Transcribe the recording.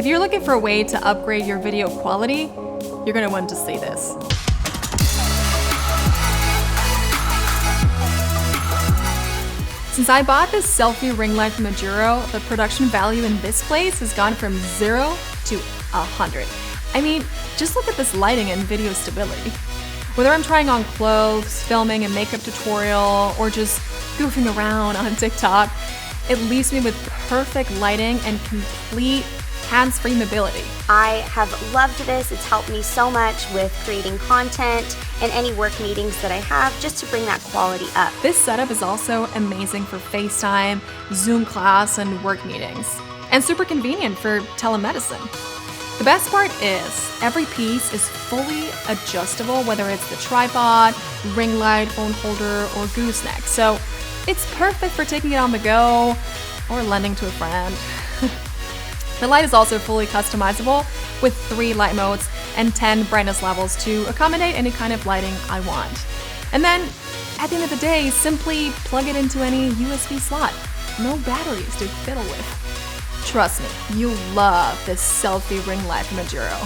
If you're looking for a way to upgrade your video quality, you're gonna want to see this. Since I bought this selfie ring light from Aduro, the production value in this place has gone from 0 to 100. I mean, just look at this lighting and video stability. Whether I'm trying on clothes, filming a makeup tutorial, or just goofing around on TikTok, it leaves me with perfect lighting and complete hands-free mobility. I have loved this. It's helped me so much with creating content and any work meetings that I have, just to bring that quality up. This setup is also amazing for FaceTime, Zoom class, and work meetings, and super convenient for telemedicine. The best part is every piece is fully adjustable, whether it's the tripod, ring light, phone holder, or gooseneck. So it's perfect for taking it on the go or lending to a friend. The light is also fully customizable with 3 light modes and 10 brightness levels to accommodate any kind of lighting I want. And then, at the end of the day, simply plug it into any USB slot. No batteries to fiddle with. Trust me, you'll love this selfie ring light from Aduro.